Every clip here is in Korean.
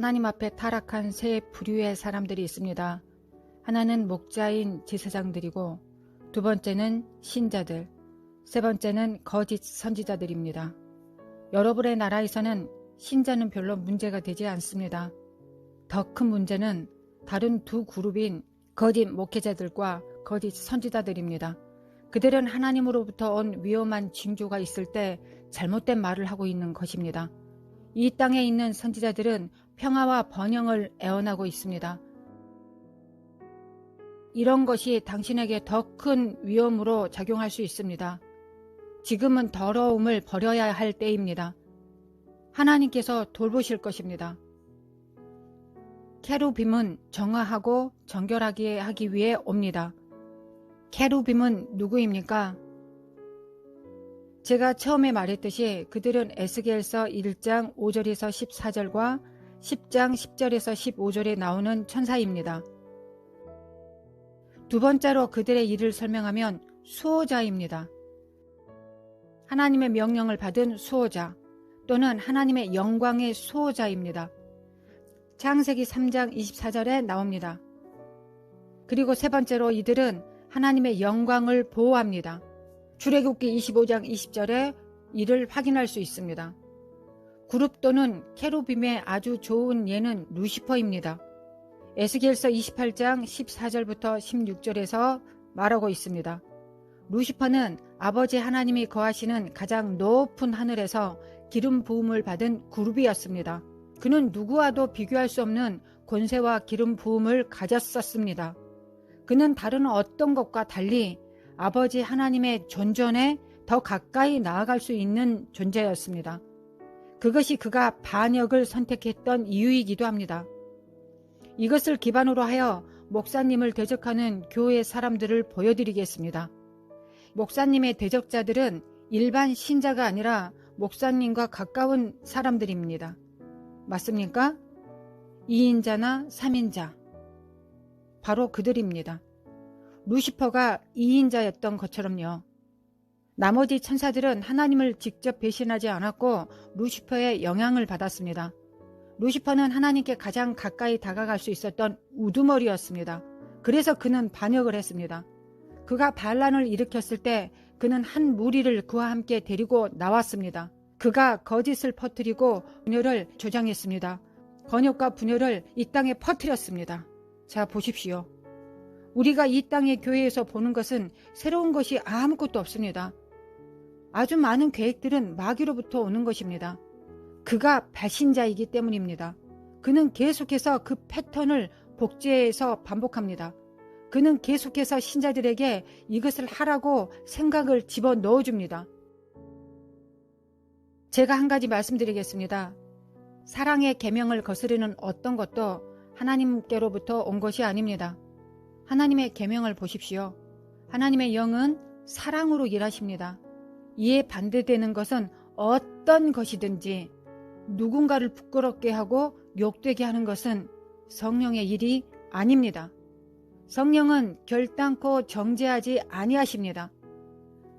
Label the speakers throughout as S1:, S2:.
S1: 하나님 앞에 타락한 세 부류의 사람들이 있습니다. 하나는 목자인 제사장들이고, 두 번째는 신자들, 세 번째는 거짓 선지자들입니다. 여러분의 나라에서는 신자는 별로 문제가 되지 않습니다. 더 큰 문제는 다른 두 그룹인 거짓 목회자들과 거짓 선지자들입니다. 그들은 하나님으로부터 온 위험한 징조가 있을 때 잘못된 말을 하고 있는 것입니다. 이 땅에 있는 선지자들은 평화와 번영을 애원하고 있습니다. 이런 것이 당신에게 더 큰 위험으로 작용할 수 있습니다. 지금은 더러움을 버려야 할 때입니다. 하나님께서 돌보실 것입니다. 케루빔은 정화하고 정결하게 하기 위해 옵니다. 케루빔은 누구입니까? 제가 처음에 말했듯이 그들은 에스겔서 1장 5절에서 14절과 10장 10절에서 15절에 나오는 천사입니다. 두 번째로 그들의 일을 설명하면 수호자입니다. 하나님의 명령을 받은 수호자 또는 하나님의 영광의 수호자입니다. 창세기 3장 24절에 나옵니다. 그리고 세 번째로 이들은 하나님의 영광을 보호합니다. 출애굽기 25장 20절에 이를 확인할 수 있습니다. 그룹 또는 케루빔의 아주 좋은 예는 루시퍼입니다. 에스겔서 28장 14절부터 16절에서 말하고 있습니다. 루시퍼는 아버지 하나님이 거하시는 가장 높은 하늘에서 기름 부음을 받은 그룹이었습니다. 그는 누구와도 비교할 수 없는 권세와 기름 부음을 가졌었습니다. 그는 다른 어떤 것과 달리 아버지 하나님의 존전에 더 가까이 나아갈 수 있는 존재였습니다. 그것이 그가 반역을 선택했던 이유이기도 합니다. 이것을 기반으로 하여 목사님을 대적하는 교회 사람들을 보여드리겠습니다. 목사님의 대적자들은 일반 신자가 아니라 목사님과 가까운 사람들입니다. 맞습니까? 2인자나 3인자. 바로 그들입니다. 루시퍼가 2인자였던 것처럼요. 나머지 천사들은 하나님을 직접 배신하지 않았고 루시퍼의 영향을 받았습니다. 루시퍼는 하나님께 가장 가까이 다가갈 수 있었던 우두머리였습니다. 그래서 그는 반역을 했습니다. 그가 반란을 일으켰을 때 그는 한 무리를 그와 함께 데리고 나왔습니다. 그가 거짓을 퍼뜨리고 분열을 조장했습니다. 번역과 분열을 이 땅에 퍼뜨렸습니다. 자, 보십시오. 우리가 이 땅의 교회에서 보는 것은 새로운 것이 아무것도 없습니다. 아주 많은 계획들은 마귀로부터 오는 것입니다. 그가 배신자이기 때문입니다. 그는 계속해서 그 패턴을 복제해서 반복합니다. 그는 계속해서 신자들에게 이것을 하라고 생각을 집어넣어줍니다. 제가 한 가지 말씀드리겠습니다. 사랑의 계명을 거스르는 어떤 것도 하나님께로부터 온 것이 아닙니다. 하나님의 계명을 보십시오. 하나님의 영은 사랑으로 일하십니다. 이에 반대되는 것은 어떤 것이든지 누군가를 부끄럽게 하고 욕되게 하는 것은 성령의 일이 아닙니다. 성령은 결단코 정죄하지 아니하십니다.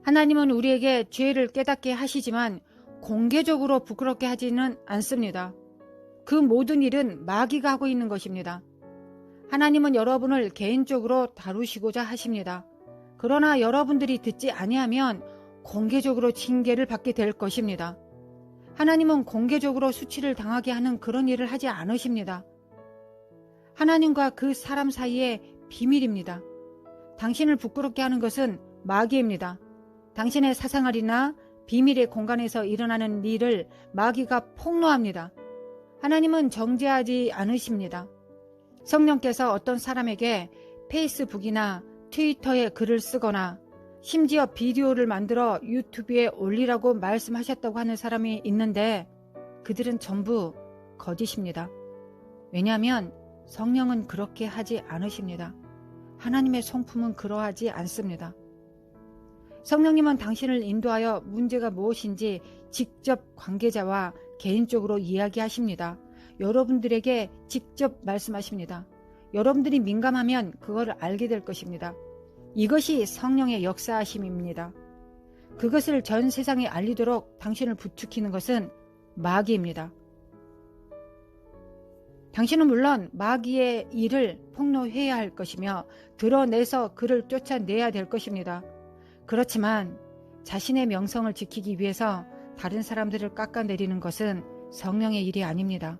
S1: 하나님은 우리에게 죄를 깨닫게 하시지만 공개적으로 부끄럽게 하지는 않습니다. 그 모든 일은 마귀가 하고 있는 것입니다. 하나님은 여러분을 개인적으로 다루시고자 하십니다. 그러나 여러분들이 듣지 아니하면 공개적으로 징계를 받게 될 것입니다. 하나님은 공개적으로 수치를 당하게 하는 그런 일을 하지 않으십니다. 하나님과 그 사람 사이의 비밀입니다. 당신을 부끄럽게 하는 것은 마귀입니다. 당신의 사생활이나 비밀의 공간에서 일어나는 일을 마귀가 폭로합니다. 하나님은 정죄하지 않으십니다. 성령께서 어떤 사람에게 페이스북이나 트위터에 글을 쓰거나 심지어 비디오를 만들어 유튜브에 올리라고 말씀하셨다고 하는 사람이 있는데 그들은 전부 거짓입니다. 왜냐하면 성령은 그렇게 하지 않으십니다. 하나님의 성품은 그러하지 않습니다. 성령님은 당신을 인도하여 문제가 무엇인지 직접 관계자와 개인적으로 이야기하십니다. 여러분들에게 직접 말씀하십니다. 여러분들이 민감하면 그걸 알게 될 것입니다. 이것이 성령의 역사하심입니다. 그것을 전 세상에 알리도록 당신을 부추기는 것은 마귀입니다. 당신은 물론 마귀의 일을 폭로해야 할 것이며 드러내서 그를 쫓아내야 될 것입니다. 그렇지만 자신의 명성을 지키기 위해서 다른 사람들을 깎아내리는 것은 성령의 일이 아닙니다.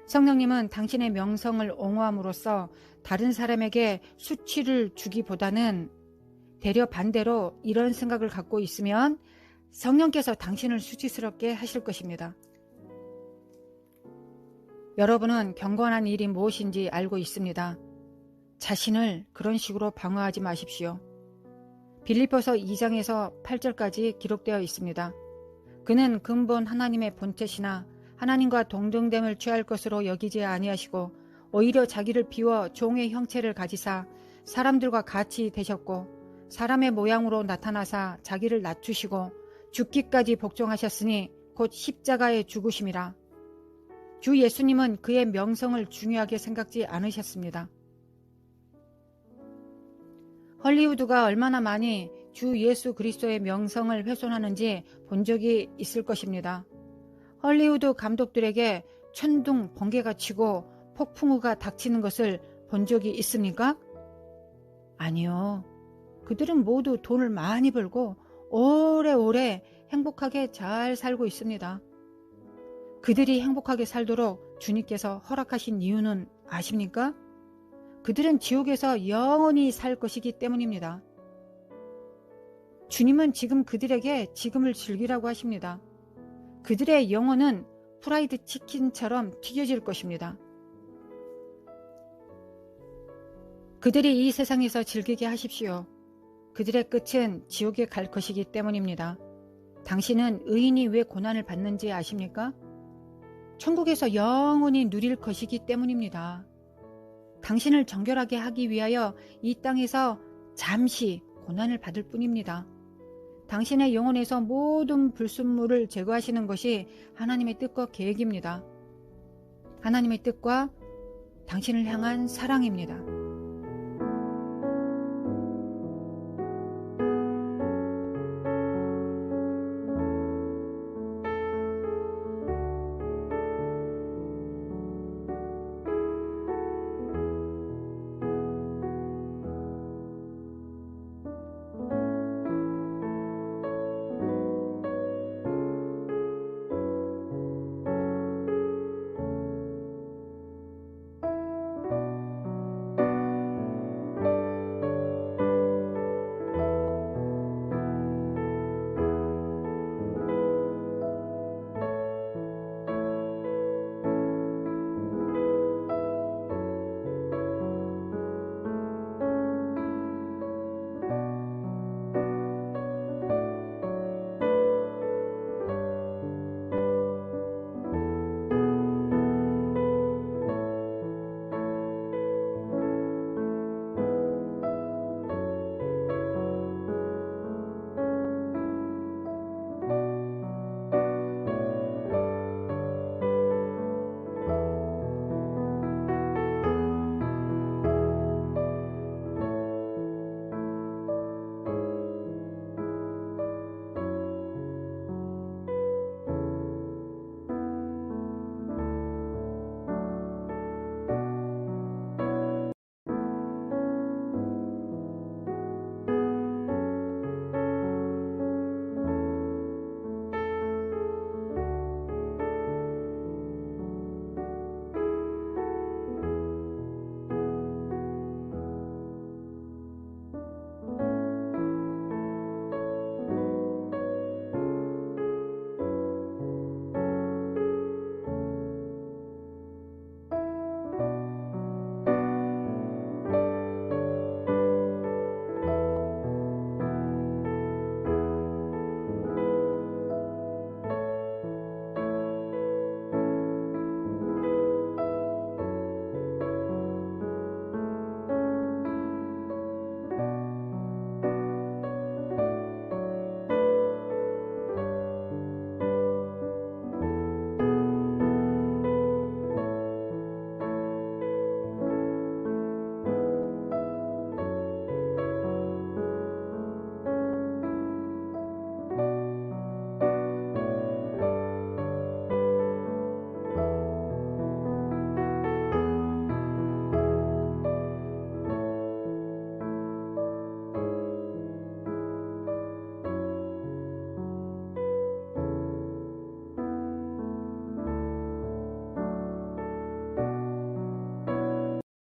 S1: 성령님은 당신의 명성을 옹호함으로써 다른 사람에게 수치를 주기보다는 되려 반대로 이런 생각을 갖고 있으면 성령께서 당신을 수치스럽게 하실 것입니다. 여러분은 경건한 일이 무엇인지 알고 있습니다. 자신을 그런 식으로 방어하지 마십시오. 빌립보서 2장에서 8절까지 기록되어 있습니다. 그는 근본 하나님의 본체시나 하나님과 동등됨을 취할 것으로 여기지 아니하시고 오히려 자기를 비워 종의 형체를 가지사 사람들과 같이 되셨고 사람의 모양으로 나타나사 자기를 낮추시고 죽기까지 복종하셨으니 곧 십자가에 죽으심이라. 주 예수님은 그의 명성을 중요하게 생각지 않으셨습니다. 헐리우드가 얼마나 많이 주 예수 그리스도의 명성을 훼손하는지 본 적이 있을 것입니다. 헐리우드 감독들에게 천둥, 번개가 치고 폭풍우가 닥치는 것을 본 적이 있습니까? 아니요. 그들은 모두 돈을 많이 벌고 오래오래 행복하게 잘 살고 있습니다. 그들이 행복하게 살도록 주님께서 허락하신 이유는 아십니까? 그들은 지옥에서 영원히 살 것이기 때문입니다. 주님은 지금 그들에게 지금을 즐기라고 하십니다. 그들의 영혼은 프라이드 치킨처럼 튀겨질 것입니다. 그들이 이 세상에서 즐기게 하십시오. 그들의 끝은 지옥에 갈 것이기 때문입니다. 당신은 의인이 왜 고난을 받는지 아십니까? 천국에서 영원히 누릴 것이기 때문입니다. 당신을 정결하게 하기 위하여 이 땅에서 잠시 고난을 받을 뿐입니다. 당신의 영혼에서 모든 불순물을 제거하시는 것이 하나님의 뜻과 계획입니다. 하나님의 뜻과 당신을 향한 사랑입니다.